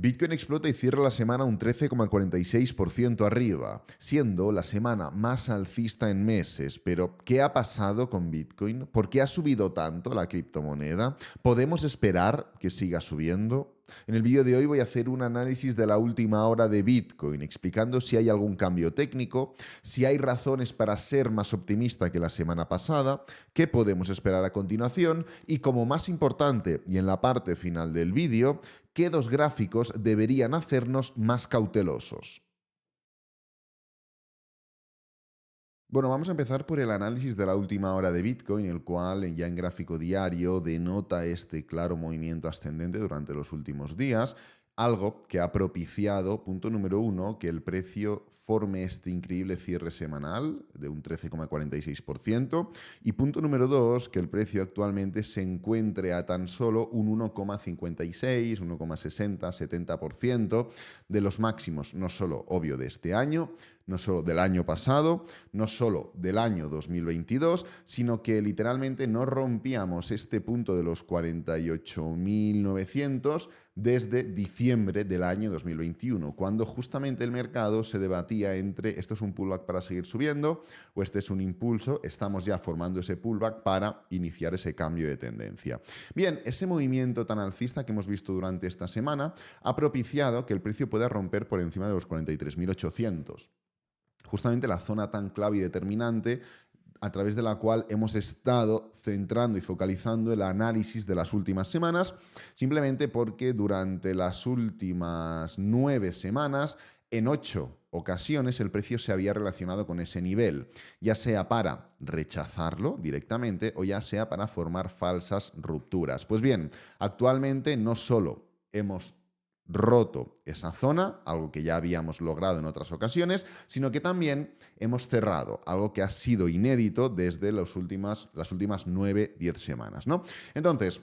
Bitcoin explota y cierra la semana un 13,46% arriba, siendo la semana más alcista en meses. Pero, ¿qué ha pasado con Bitcoin? ¿Por qué ha subido tanto la criptomoneda? ¿Podemos esperar que siga subiendo? En el vídeo de hoy voy a hacer un análisis de la última hora de Bitcoin, explicando si hay algún cambio técnico, si hay razones para ser más optimista que la semana pasada, qué podemos esperar a continuación y, como más importante y en la parte final del vídeo, qué dos gráficos deberían hacernos más cautelosos. Bueno, vamos a empezar por el análisis de la última hora de Bitcoin, el cual ya en gráfico diario denota este claro movimiento ascendente durante los últimos días, algo que ha propiciado, punto número uno, que el precio forme este increíble cierre semanal de un 13,46% y punto número dos, que el precio actualmente se encuentre a tan solo un 1,56, 1,60, 70% de los máximos, no solo obvio de este año, no solo del año pasado, no solo del año 2022, sino que literalmente no rompíamos este punto de los 48.900 desde diciembre del año 2021, cuando justamente el mercado se debatía entre esto es un pullback para seguir subiendo o este es un impulso, estamos ya formando ese pullback para iniciar ese cambio de tendencia. Bien, ese movimiento tan alcista que hemos visto durante esta semana ha propiciado que el precio pueda romper por encima de los 43.800. Justamente la zona tan clave y determinante a través de la cual hemos estado centrando y focalizando el análisis de las últimas semanas, simplemente porque durante las últimas 9 semanas, en 8 ocasiones el precio se había relacionado con ese nivel, ya sea para rechazarlo directamente o ya sea para formar falsas rupturas. Pues bien, actualmente no solo hemos roto esa zona, algo que ya habíamos logrado en otras ocasiones, sino que también hemos cerrado, algo que ha sido inédito desde las últimas 9-10 semanas, ¿no? Entonces,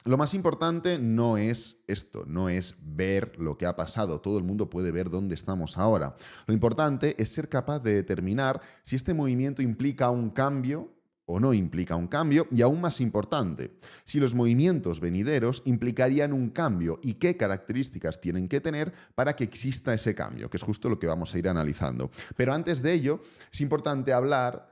lo más importante no es esto, no es ver lo que ha pasado. Todo el mundo puede ver dónde estamos ahora. Lo importante es ser capaz de determinar si este movimiento implica un cambio o no implica un cambio, y aún más importante, si los movimientos venideros implicarían un cambio y qué características tienen que tener para que exista ese cambio, que es justo lo que vamos a ir analizando. Pero antes de ello, es importante hablar,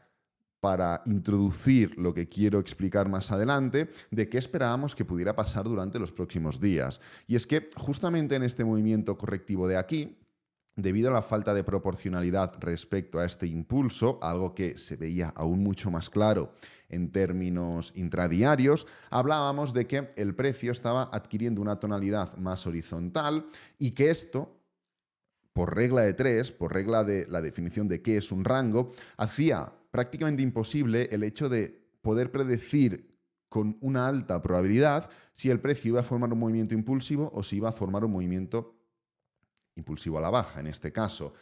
para introducir lo que quiero explicar más adelante, de qué esperábamos que pudiera pasar durante los próximos días. Y es que justamente en este movimiento correctivo de aquí, debido a la falta de proporcionalidad respecto a este impulso, algo que se veía aún mucho más claro en términos intradiarios, hablábamos de que el precio estaba adquiriendo una tonalidad más horizontal y que esto, por regla de tres, por regla de la definición de qué es un rango, hacía prácticamente imposible el hecho de poder predecir con una alta probabilidad si el precio iba a formar un movimiento impulsivo o si iba a formar un movimiento impulsivo a la baja, en este caso.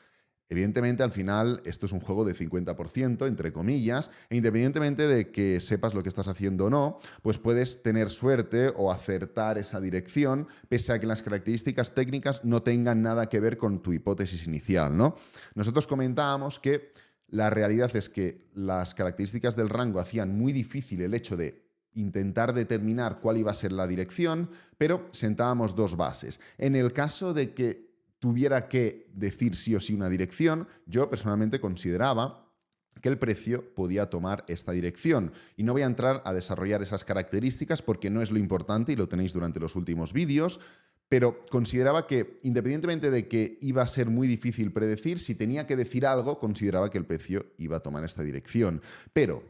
Evidentemente, al final, esto es un juego de 50%, entre comillas, e independientemente de que sepas lo que estás haciendo o no, pues puedes tener suerte o acertar esa dirección, pese a que las características técnicas no tengan nada que ver con tu hipótesis inicial, ¿no? Nosotros comentábamos que la realidad es que las características del rango hacían muy difícil el hecho de intentar determinar cuál iba a ser la dirección, pero sentábamos dos bases. En el caso de que tuviera que decir sí o sí una dirección, yo personalmente consideraba que el precio podía tomar esta dirección. Y no voy a entrar a desarrollar esas características porque no es lo importante y lo tenéis durante los últimos vídeos, pero consideraba que, independientemente de que iba a ser muy difícil predecir, si tenía que decir algo, consideraba que el precio iba a tomar esta dirección. Pero,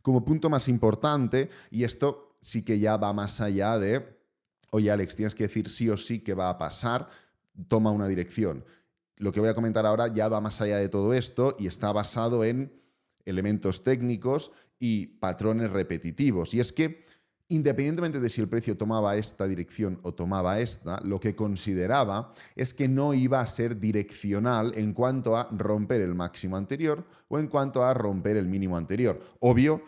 como punto más importante, y esto sí que ya va más allá de, oye Alex, tienes que decir sí o sí qué va a pasar, toma una dirección. Lo que voy a comentar ahora ya va más allá de todo esto y está basado en elementos técnicos y patrones repetitivos. Y es que, independientemente de si el precio tomaba esta dirección o tomaba esta, lo que consideraba es que no iba a ser direccional en cuanto a romper el máximo anterior o en cuanto a romper el mínimo anterior. Obvio,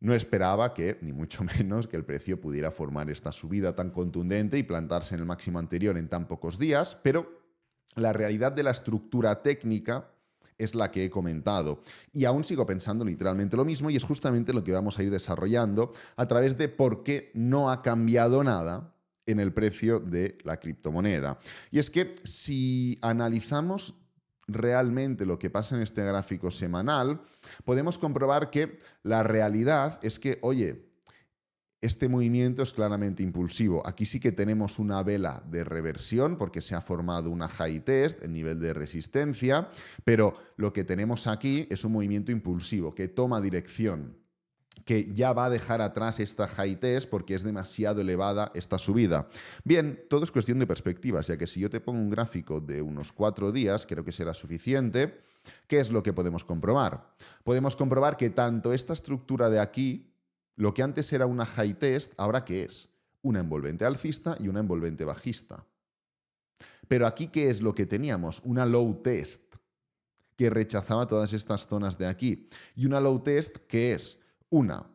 no esperaba que, ni mucho menos, que el precio pudiera formar esta subida tan contundente y plantarse en el máximo anterior en tan pocos días, pero la realidad de la estructura técnica es la que he comentado. Y aún sigo pensando literalmente lo mismo y es justamente lo que vamos a ir desarrollando a través de por qué no ha cambiado nada en el precio de la criptomoneda. Y es que si analizamos realmente lo que pasa en este gráfico semanal, podemos comprobar que la realidad es que, oye, este movimiento es claramente impulsivo. Aquí sí que tenemos una vela de reversión porque se ha formado una high test en nivel de resistencia, pero lo que tenemos aquí es un movimiento impulsivo que toma dirección, que ya va a dejar atrás esta high test porque es demasiado elevada esta subida. Bien, todo es cuestión de perspectivas, ya que si yo te pongo un gráfico de unos 4 días, creo que será suficiente. ¿Qué es lo que podemos comprobar? Podemos comprobar que tanto esta estructura de aquí, lo que antes era una high test, ¿ahora qué es? Una envolvente alcista y una envolvente bajista. Pero aquí, ¿qué es lo que teníamos? Una low test que rechazaba todas estas zonas de aquí. Y una low test que es una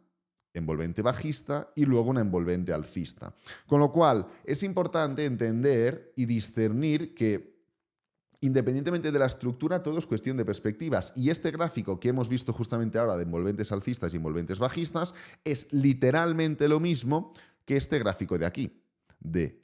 envolvente bajista y luego una envolvente alcista. Con lo cual, es importante entender y discernir que independientemente de la estructura, todo es cuestión de perspectivas. Y este gráfico que hemos visto justamente ahora de envolventes alcistas y envolventes bajistas es literalmente lo mismo que este gráfico de aquí, de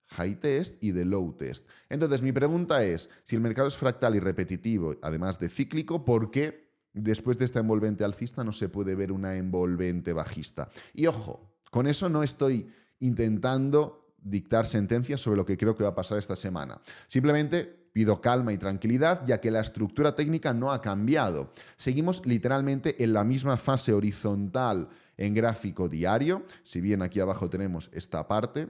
high test y de low test. Entonces, mi pregunta es, si el mercado es fractal y repetitivo, además de cíclico, ¿por qué después de esta envolvente alcista no se puede ver una envolvente bajista? Y ojo, con eso no estoy intentando dictar sentencias sobre lo que creo que va a pasar esta semana. Simplemente pido calma y tranquilidad, ya que la estructura técnica no ha cambiado. Seguimos literalmente en la misma fase horizontal en gráfico diario. Si bien aquí abajo tenemos esta parte,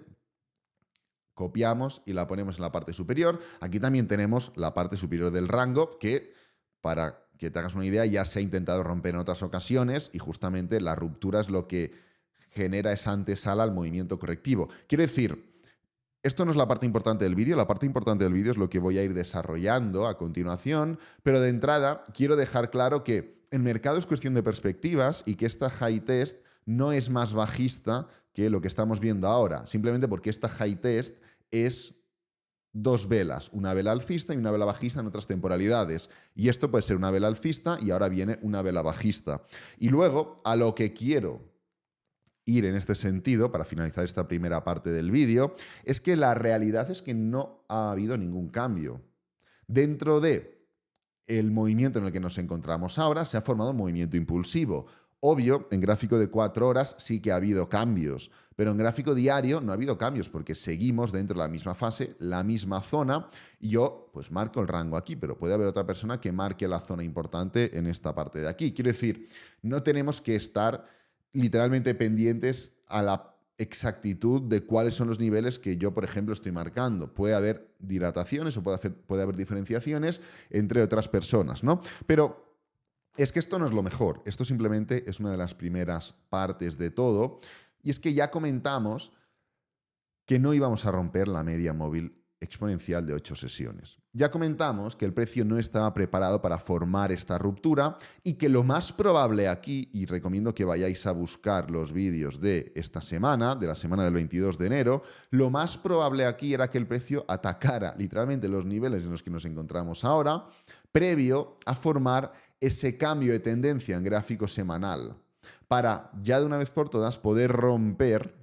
copiamos y la ponemos en la parte superior. Aquí también tenemos la parte superior del rango que, para que te hagas una idea, ya se ha intentado romper en otras ocasiones y justamente la ruptura es lo que genera esa antesala al movimiento correctivo. Quiero decir, esto no es la parte importante del vídeo, la parte importante del vídeo es lo que voy a ir desarrollando a continuación, pero de entrada quiero dejar claro que el mercado es cuestión de perspectivas y que esta high test no es más bajista que lo que estamos viendo ahora, simplemente porque esta high test es dos velas, una vela alcista y una vela bajista en otras temporalidades. Y esto puede ser una vela alcista y ahora viene una vela bajista. Y luego, a lo que quiero ir en este sentido, para finalizar esta primera parte del vídeo, es que la realidad es que no ha habido ningún cambio. Dentro de el movimiento en el que nos encontramos ahora, se ha formado un movimiento impulsivo. Obvio, en gráfico de 4 horas sí que ha habido cambios, pero en gráfico diario no ha habido cambios porque seguimos dentro de la misma fase, la misma zona, y yo pues marco el rango aquí, pero puede haber otra persona que marque la zona importante en esta parte de aquí. Quiero decir, no tenemos que estar literalmente pendientes a la exactitud de cuáles son los niveles que yo, por ejemplo, estoy marcando. Puede haber dilataciones o puede haber diferenciaciones entre otras personas, ¿no? Pero es que esto no es lo mejor. Esto simplemente es una de las primeras partes de todo. Y es que ya comentamos que no íbamos a romper la media móvil exponencial de 8 sesiones. Ya comentamos que el precio no estaba preparado para formar esta ruptura y que lo más probable aquí, y recomiendo que vayáis a buscar los vídeos de esta semana, de la semana del 22 de enero, lo más probable aquí era que el precio atacara literalmente los niveles en los que nos encontramos ahora, previo a formar ese cambio de tendencia en gráfico semanal, para ya de una vez por todas poder romper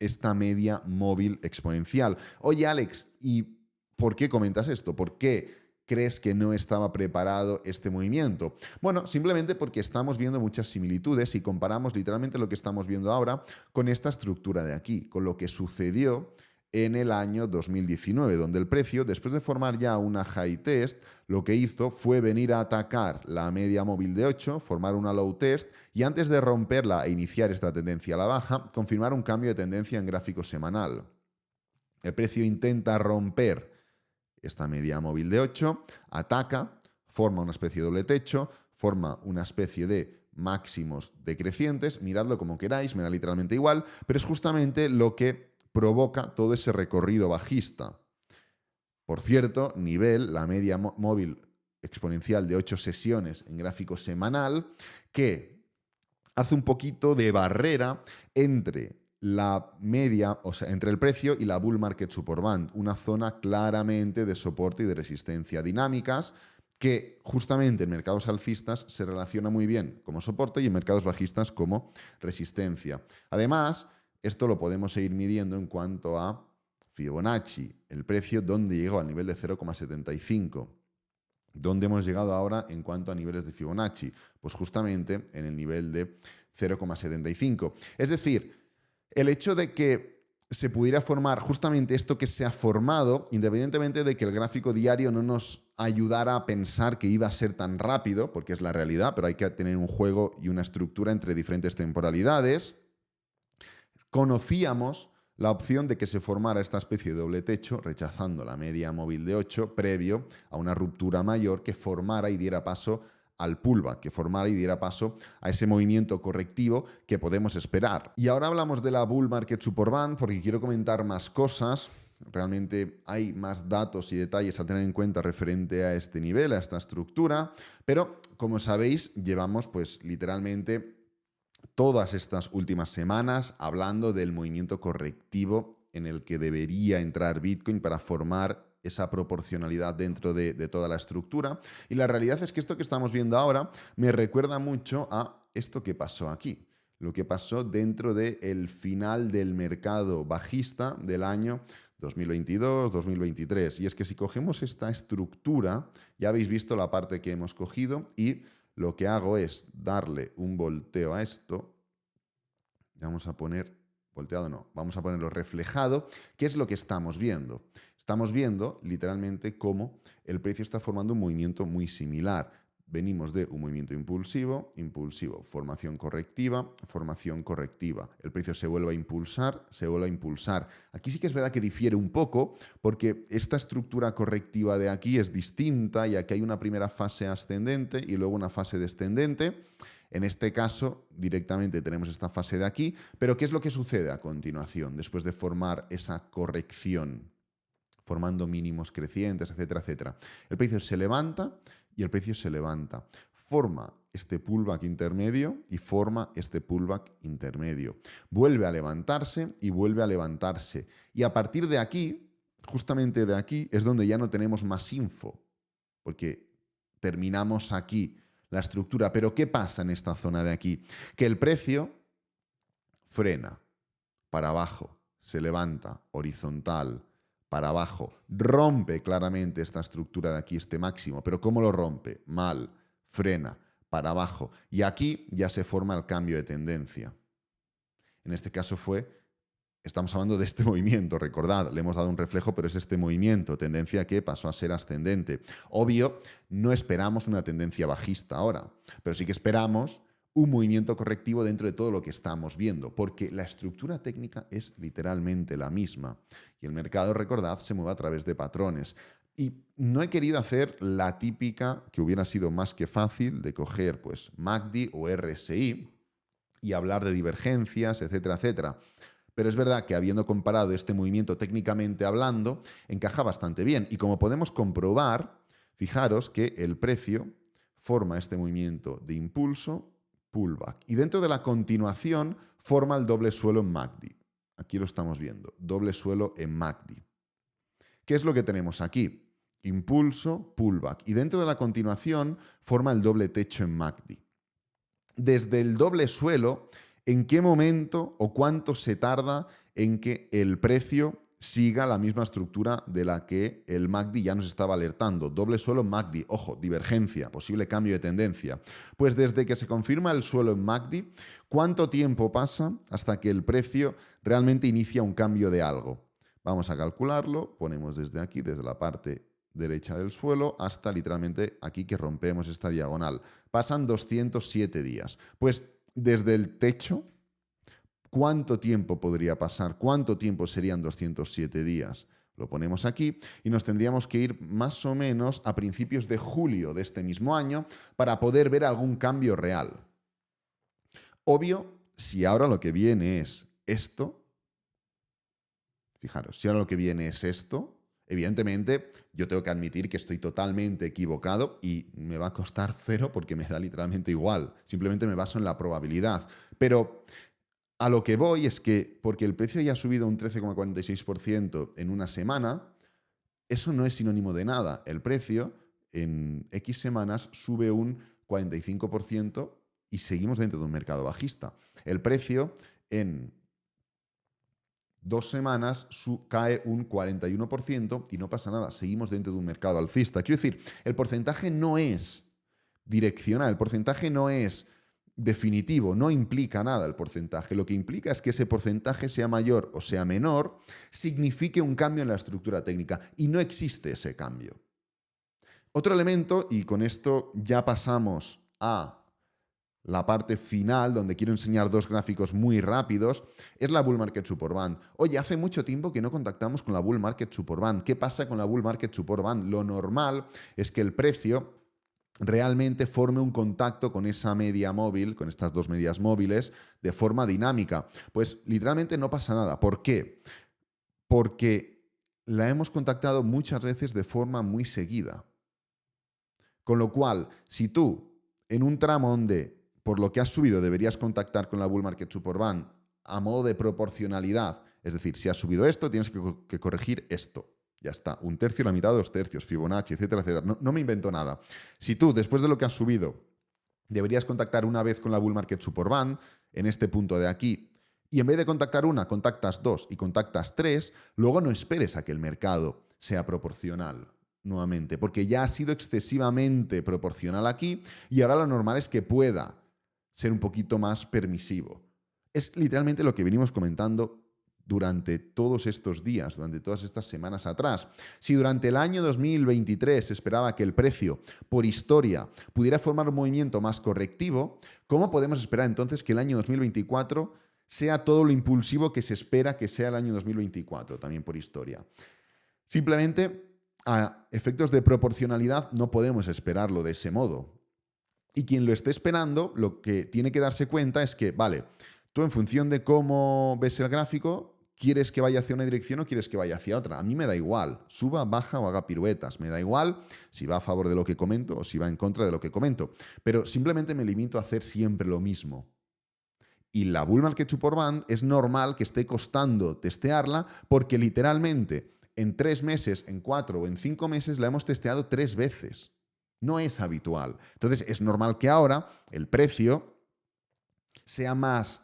esta media móvil exponencial. Oye, Alex, ¿y por qué comentas esto? ¿Por qué crees que no estaba preparado este movimiento? Bueno, simplemente porque estamos viendo muchas similitudes y comparamos literalmente lo que estamos viendo ahora con esta estructura de aquí, con lo que sucedió en el año 2019, donde el precio, después de formar ya una high test, lo que hizo fue venir a atacar la media móvil de 8, formar una low test y antes de romperla e iniciar esta tendencia a la baja, confirmar un cambio de tendencia en gráfico semanal. El precio intenta romper esta media móvil de 8, ataca, forma una especie de doble techo, forma una especie de máximos decrecientes, miradlo como queráis, me da literalmente igual, pero es justamente lo que provoca todo ese recorrido bajista. Por cierto, nivel, la media móvil exponencial de 8 sesiones en gráfico semanal, que hace un poquito de barrera entre la media, o sea, entre el precio y la bull market support band, una zona claramente de soporte y de resistencia dinámicas que justamente en mercados alcistas se relaciona muy bien como soporte y en mercados bajistas como resistencia. Además, Esto lo podemos seguir midiendo en cuanto a Fibonacci, el precio donde llegó al nivel de 0,75. ¿Dónde hemos llegado ahora en cuanto a niveles de Fibonacci? Pues justamente en el nivel de 0,75. Es decir, el hecho de que se pudiera formar justamente esto que se ha formado, independientemente de que el gráfico diario no nos ayudara a pensar que iba a ser tan rápido, porque es la realidad, pero hay que tener un juego y una estructura entre diferentes temporalidades, conocíamos la opción de que se formara esta especie de doble techo, rechazando la media móvil de 8, previo a una ruptura mayor que formara y diera paso al pullback, que formara y diera paso a ese movimiento correctivo que podemos esperar. Y ahora hablamos de la Bull Market Support Band porque quiero comentar más cosas. Realmente hay más datos y detalles a tener en cuenta referente a este nivel, a esta estructura, pero como sabéis, llevamos pues literalmente todas estas últimas semanas hablando del movimiento correctivo en el que debería entrar Bitcoin para formar esa proporcionalidad dentro de toda la estructura. Y la realidad es que esto que estamos viendo ahora me recuerda mucho a esto que pasó aquí, lo que pasó dentro del final del mercado bajista del año 2022-2023. Y es que si cogemos esta estructura, ya habéis visto la parte que hemos cogido y lo que hago es darle un volteo a esto. Vamos a poner, volteado no, vamos a ponerlo reflejado. ¿Qué es lo que estamos viendo? Estamos viendo literalmente cómo el precio está formando un movimiento muy similar. Venimos de un movimiento impulsivo, impulsivo, formación correctiva, formación correctiva. El precio se vuelve a impulsar, se vuelve a impulsar. Aquí sí que es verdad que difiere un poco porque esta estructura correctiva de aquí es distinta y aquí hay una primera fase ascendente y luego una fase descendente. En este caso, directamente tenemos esta fase de aquí, pero ¿qué es lo que sucede a continuación después de formar esa corrección? Formando mínimos crecientes, etcétera, etcétera. El precio se levanta y el precio se levanta. Forma este pullback intermedio y forma este pullback intermedio. Vuelve a levantarse y vuelve a levantarse. Y a partir de aquí, justamente de aquí, es donde ya no tenemos más info, porque terminamos aquí la estructura. Pero ¿qué pasa en esta zona de aquí? Que el precio frena para abajo, se levanta horizontal, para abajo, rompe claramente esta estructura de aquí, este máximo, pero ¿cómo lo rompe? Mal, frena, para abajo. Y aquí ya se forma el cambio de tendencia. En este caso estamos hablando de este movimiento, recordad, le hemos dado un reflejo, pero es este movimiento, tendencia que pasó a ser ascendente. Obvio, no esperamos una tendencia bajista ahora, pero sí que esperamos un movimiento correctivo dentro de todo lo que estamos viendo, porque la estructura técnica es literalmente la misma. Y el mercado, recordad, se mueve a través de patrones. Y no he querido hacer la típica, que hubiera sido más que fácil, de coger pues MACD o RSI y hablar de divergencias, etcétera, etcétera. Pero es verdad que habiendo comparado este movimiento técnicamente hablando, encaja bastante bien. Y como podemos comprobar, fijaros que el precio forma este movimiento de impulso, pullback. Y dentro de la continuación forma el doble suelo en MACD. Aquí lo estamos viendo, doble suelo en MACD. ¿Qué es lo que tenemos aquí? Impulso, pullback. Y dentro de la continuación forma el doble techo en MACD. Desde el doble suelo, ¿en qué momento o cuánto se tarda en que el precio siga la misma estructura de la que el MACD ya nos estaba alertando? Doble suelo en MACD, ojo, divergencia, posible cambio de tendencia. Pues desde que se confirma el suelo en MACD, ¿cuánto tiempo pasa hasta que el precio realmente inicia un cambio de algo? Vamos a calcularlo, ponemos desde aquí, desde la parte derecha del suelo, hasta literalmente aquí que rompemos esta diagonal. Pasan 207 días. Pues desde el techo, ¿cuánto tiempo podría pasar? ¿Cuánto tiempo serían 207 días? Lo ponemos aquí y nos tendríamos que ir más o menos a principios de julio de este mismo año para poder ver algún cambio real. Obvio, si ahora lo que viene es esto, fijaros, si ahora lo que viene es esto, evidentemente yo tengo que admitir que estoy totalmente equivocado y me va a costar cero porque me da literalmente igual. Simplemente me baso en la probabilidad. Pero a lo que voy es que, porque el precio ya ha subido un 13,46% en una semana, eso no es sinónimo de nada. El precio en X semanas sube un 45% y seguimos dentro de un mercado bajista. El precio en 2 semanas cae un 41% y no pasa nada, seguimos dentro de un mercado alcista. Quiero decir, el porcentaje no es direccional, el porcentaje no es definitivo, no implica nada el porcentaje. Lo que implica es que ese porcentaje, sea mayor o sea menor, signifique un cambio en la estructura técnica y no existe ese cambio. Otro elemento, y con esto ya pasamos a la parte final, donde quiero enseñar dos gráficos muy rápidos, es la Bull Market Support Band. Oye, hace mucho tiempo que no contactamos con la Bull Market Support Band. ¿Qué pasa con la Bull Market Support Band? Lo normal es que el precio realmente forme un contacto con esa media móvil, con estas dos medias móviles, de forma dinámica. Pues literalmente no pasa nada. ¿Por qué? Porque la hemos contactado muchas veces de forma muy seguida. Con lo cual, si tú en un tramo donde por lo que has subido deberías contactar con la Bull Market Support Band a modo de proporcionalidad, es decir, si has subido esto, tienes que corregir esto. Ya está, 1/3, la mitad, 2/3, Fibonacci, etcétera, etcétera. No me invento nada. Si tú, después de lo que has subido, deberías contactar una vez con la Bull Market Support Band, en este punto de aquí, y en vez de contactar una, contactas dos y contactas tres, luego no esperes a que el mercado sea proporcional nuevamente, porque ya ha sido excesivamente proporcional aquí y ahora lo normal es que pueda ser un poquito más permisivo. Es literalmente lo que venimos comentando durante todos estos días, durante todas estas semanas atrás. Si durante el año 2023 se esperaba que el precio, por historia, pudiera formar un movimiento más correctivo, ¿cómo podemos esperar entonces que el año 2024 sea todo lo impulsivo que se espera que sea el año 2024, también por historia? Simplemente, a efectos de proporcionalidad, no podemos esperarlo de ese modo. Y quien lo esté esperando, lo que tiene que darse cuenta es que, vale, tú en función de cómo ves el gráfico, ¿quieres que vaya hacia una dirección o quieres que vaya hacia otra? A mí me da igual, suba, baja o haga piruetas. Me da igual si va a favor de lo que comento o si va en contra de lo que comento. Pero simplemente me limito a hacer siempre lo mismo. Y la Bull Market Support Band es normal que esté costando testearla porque literalmente en 3 meses, en 4 o en 5 meses la hemos testeado 3 veces. No es habitual. Entonces es normal que ahora el precio sea más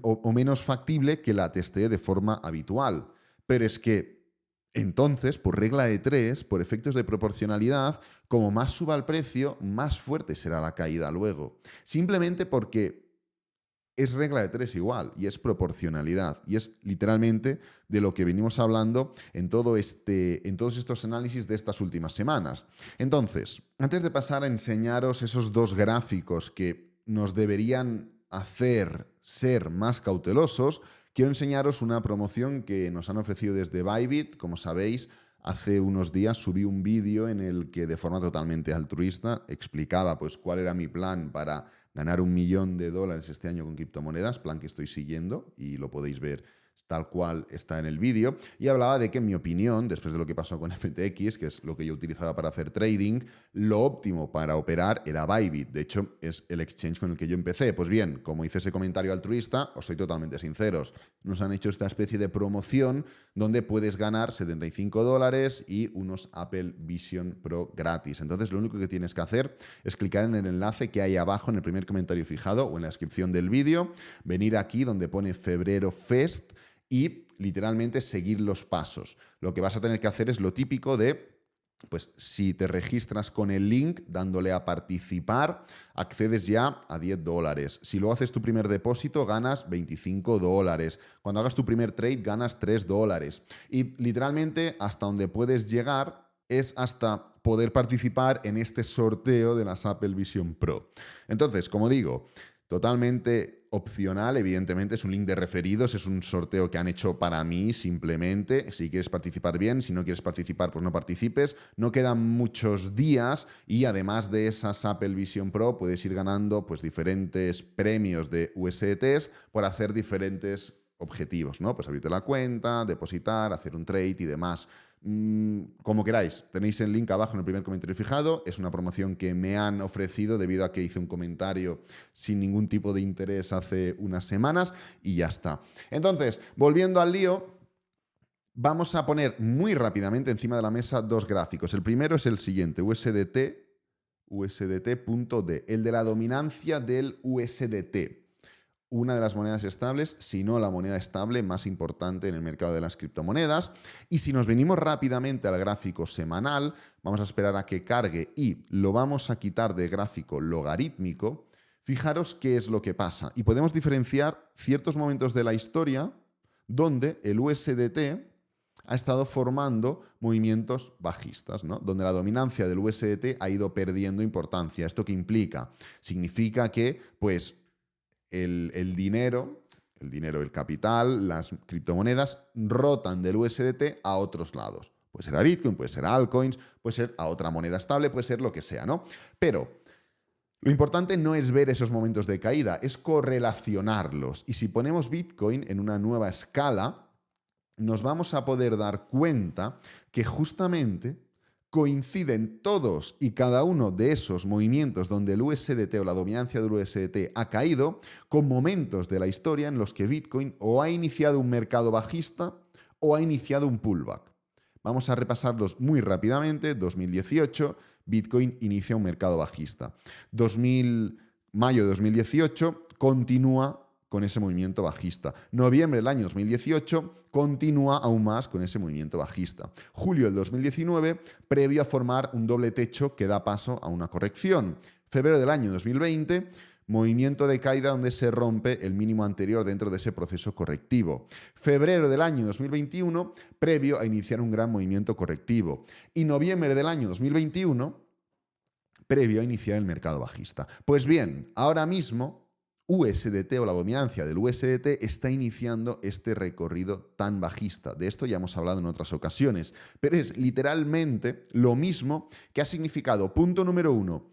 o menos factible que la testee de forma habitual. Pero es que entonces, por regla de 3, por efectos de proporcionalidad, como más suba el precio, más fuerte será la caída luego. Simplemente porque es regla de 3 igual y es proporcionalidad. Y es literalmente de lo que venimos hablando en todos estos análisis de estas últimas semanas. Entonces, antes de pasar a enseñaros esos dos gráficos que nos deberían hacer ser más cautelosos, quiero enseñaros una promoción que nos han ofrecido desde Bybit. Como sabéis, hace unos días subí un vídeo en el que de forma totalmente altruista explicaba pues cuál era mi plan para ganar $1 millón este año con criptomonedas, plan que estoy siguiendo y lo podéis ver tal cual está en el vídeo, y hablaba de que, en mi opinión, después de lo que pasó con FTX, que es lo que yo utilizaba para hacer trading, lo óptimo para operar era Bybit. De hecho, es el exchange con el que yo empecé. Pues bien, como hice ese comentario altruista, os soy totalmente sinceros, nos han hecho esta especie de promoción donde puedes ganar $75 y unos Apple Vision Pro gratis. Entonces, lo único que tienes que hacer es clicar en el enlace que hay abajo en el primer comentario fijado o en la descripción del vídeo, venir aquí donde pone Febrero Fest y literalmente seguir los pasos. Lo que vas a tener que hacer es lo típico de, pues si te registras con el link dándole a participar, accedes ya a $10. Si luego haces tu primer depósito, ganas $25. Cuando hagas tu primer trade, ganas $3. Y literalmente hasta donde puedes llegar es hasta poder participar en este sorteo de las Apple Vision Pro. Entonces, como digo, totalmente opcional, evidentemente es un link de referidos, es un sorteo que han hecho para mí simplemente. Si quieres participar bien, si no quieres participar, pues no participes. No quedan muchos días y además de esas Apple Vision Pro puedes ir ganando pues diferentes premios de USDTs por hacer diferentes objetivos, ¿no? Pues abrirte la cuenta, depositar, hacer un trade y demás. Como queráis, tenéis el link abajo en el primer comentario fijado. Es una promoción que me han ofrecido debido a que hice un comentario sin ningún tipo de interés hace unas semanas y ya está. Entonces, volviendo al lío, vamos a poner muy rápidamente encima de la mesa dos gráficos. El primero es el siguiente, USDT.D, el de la dominancia del USDT. una de las monedas estables, si no la moneda estable más importante en el mercado de las criptomonedas. Y si nos venimos rápidamente al gráfico semanal, vamos a esperar a que cargue y lo vamos a quitar de gráfico logarítmico. Fijaros qué es lo que pasa. Y podemos diferenciar ciertos momentos de la historia donde el USDT ha estado formando movimientos bajistas, ¿no? Donde la dominancia del USDT ha ido perdiendo importancia. ¿Esto qué implica? Significa que, pues, el dinero, el capital, las criptomonedas rotan del USDT a otros lados. Puede ser a Bitcoin, puede ser a altcoins, puede ser a otra moneda estable, puede ser lo que sea, ¿no? Pero lo importante no es ver esos momentos de caída, es correlacionarlos. Y si ponemos Bitcoin en una nueva escala, nos vamos a poder dar cuenta que justamente coinciden todos y cada uno de esos movimientos donde el USDT o la dominancia del USDT ha caído con momentos de la historia en los que Bitcoin o ha iniciado un mercado bajista o ha iniciado un pullback. Vamos a repasarlos muy rápidamente. 2018, Bitcoin inicia un mercado bajista. Mayo de 2018 continúa con ese movimiento bajista. Noviembre del año 2018 continúa aún más con ese movimiento bajista. Julio del 2019, previo a formar un doble techo que da paso a una corrección. Febrero del año 2020, movimiento de caída donde se rompe el mínimo anterior dentro de ese proceso correctivo. Febrero del año 2021, previo a iniciar un gran movimiento correctivo. Y noviembre del año 2021, previo a iniciar el mercado bajista. Pues bien, ahora mismo USDT o la dominancia del USDT está iniciando este recorrido tan bajista. De esto ya hemos hablado en otras ocasiones, pero es literalmente lo mismo que ha significado, punto número 1,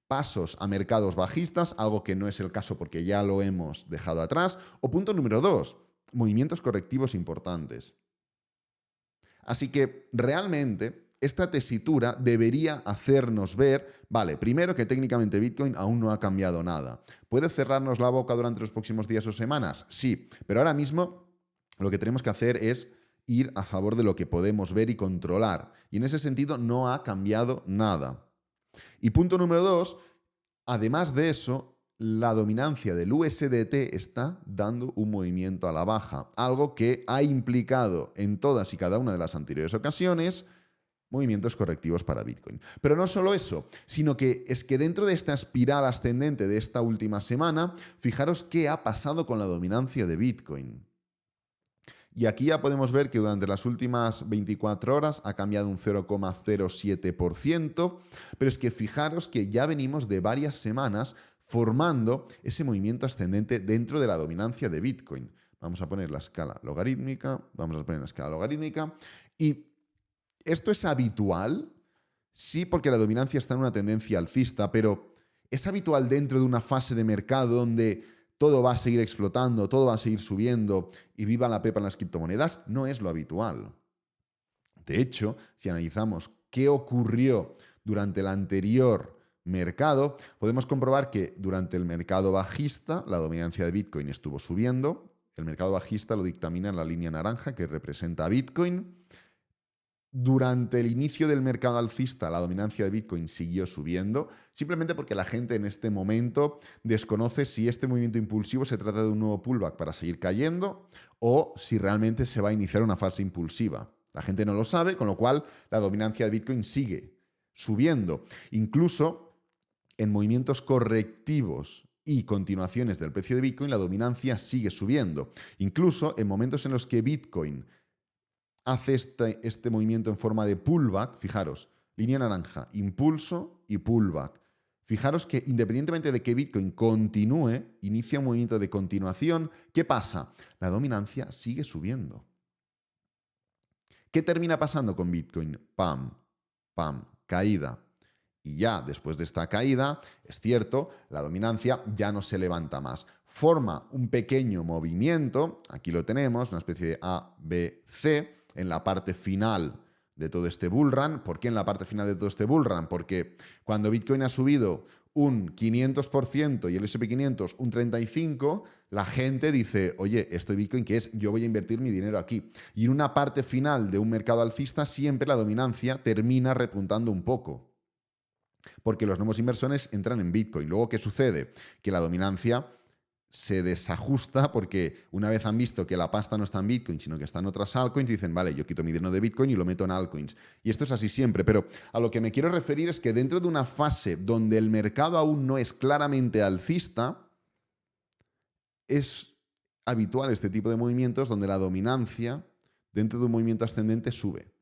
pasos a mercados bajistas, algo que no es el caso porque ya lo hemos dejado atrás, o punto número 2, movimientos correctivos importantes. Así que realmente esta tesitura debería hacernos ver, vale, primero que técnicamente Bitcoin aún no ha cambiado nada. ¿Puede cerrarnos la boca durante los próximos días o semanas? Sí, pero ahora mismo lo que tenemos que hacer es ir a favor de lo que podemos ver y controlar. Y en ese sentido no ha cambiado nada. Y punto número 2, además de eso, la dominancia del USDT está dando un movimiento a la baja, algo que ha implicado en todas y cada una de las anteriores ocasiones movimientos correctivos para Bitcoin. Pero no solo eso, sino que es que dentro de esta espiral ascendente de esta última semana, fijaros qué ha pasado con la dominancia de Bitcoin. Y aquí ya podemos ver que durante las últimas 24 horas ha cambiado un 0,07%, pero es que fijaros que ya venimos de varias semanas formando ese movimiento ascendente dentro de la dominancia de Bitcoin. Vamos a poner la escala logarítmica, y ¿esto es habitual? Sí, porque la dominancia está en una tendencia alcista, pero ¿es habitual dentro de una fase de mercado donde todo va a seguir explotando, todo va a seguir subiendo y viva la pepa en las criptomonedas? No es lo habitual. De hecho, si analizamos qué ocurrió durante el anterior mercado, podemos comprobar que durante el mercado bajista la dominancia de Bitcoin estuvo subiendo. El mercado bajista lo dictamina la línea naranja que representa a Bitcoin. Durante el inicio del mercado alcista, la dominancia de Bitcoin siguió subiendo, simplemente porque la gente en este momento desconoce si este movimiento impulsivo se trata de un nuevo pullback para seguir cayendo o si realmente se va a iniciar una fase impulsiva. La gente no lo sabe, con lo cual la dominancia de Bitcoin sigue subiendo. Incluso en movimientos correctivos y continuaciones del precio de Bitcoin, la dominancia sigue subiendo. Incluso en momentos en los que Bitcoin hace este movimiento en forma de pullback, fijaros, línea naranja, impulso y pullback. Fijaros que independientemente de que Bitcoin continúe, inicia un movimiento de continuación, ¿qué pasa? La dominancia sigue subiendo. ¿Qué termina pasando con Bitcoin? Pam, pam, caída. Y ya después de esta caída, es cierto, la dominancia ya no se levanta más. Forma un pequeño movimiento, aquí lo tenemos, una especie de A, B, C, en la parte final de todo este bull run. ¿Por qué en la parte final de todo este bull run? Porque cuando Bitcoin ha subido un 500% y el SP500 un 35%, la gente dice, oye, esto de Bitcoin, ¿qué es? Yo voy a invertir mi dinero aquí. Y en una parte final de un mercado alcista siempre la dominancia termina repuntando un poco, porque los nuevos inversores entran en Bitcoin. Luego, ¿qué sucede? Que la dominancia se desajusta porque una vez han visto que la pasta no está en Bitcoin, sino que está en otras altcoins, dicen, vale, yo quito mi dinero de Bitcoin y lo meto en altcoins. Y esto es así siempre, pero a lo que me quiero referir es que dentro de una fase donde el mercado aún no es claramente alcista, es habitual este tipo de movimientos donde la dominancia dentro de un movimiento ascendente sube.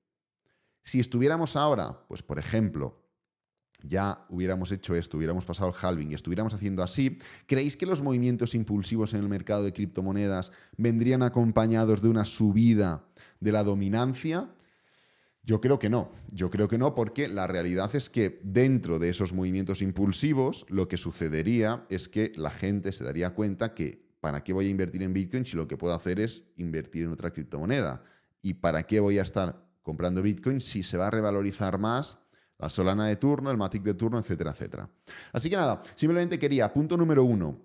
Si estuviéramos ahora, pues por ejemplo, ya hubiéramos hecho esto, hubiéramos pasado el halving y estuviéramos haciendo así, ¿creéis que los movimientos impulsivos en el mercado de criptomonedas vendrían acompañados de una subida de la dominancia? Yo creo que no. Yo creo que no, porque la realidad es que dentro de esos movimientos impulsivos lo que sucedería es que la gente se daría cuenta que ¿para qué voy a invertir en Bitcoin si lo que puedo hacer es invertir en otra criptomoneda? ¿Y para qué voy a estar comprando Bitcoin si se va a revalorizar más la Solana de turno, el Matic de turno, etcétera, etcétera? Así que nada, simplemente quería, punto número 1,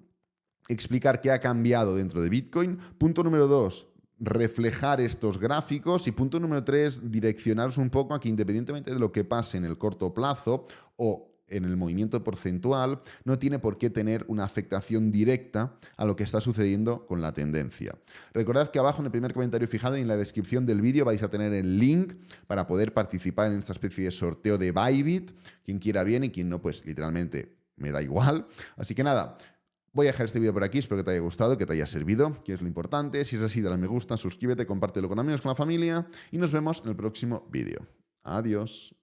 explicar qué ha cambiado dentro de Bitcoin. Punto número 2, reflejar estos gráficos. Y punto número 3, direccionaros un poco a que independientemente de lo que pase en el corto plazo o en el movimiento porcentual, no tiene por qué tener una afectación directa a lo que está sucediendo con la tendencia. Recordad que abajo en el primer comentario fijado y en la descripción del vídeo vais a tener el link para poder participar en esta especie de sorteo de Bybit. Quien quiera bien y quien no, pues literalmente me da igual. Así que nada, voy a dejar este vídeo por aquí, espero que te haya gustado, que te haya servido, que es lo importante. Si es así, dale a me gusta, suscríbete, compártelo con amigos, con la familia y nos vemos en el próximo vídeo. Adiós.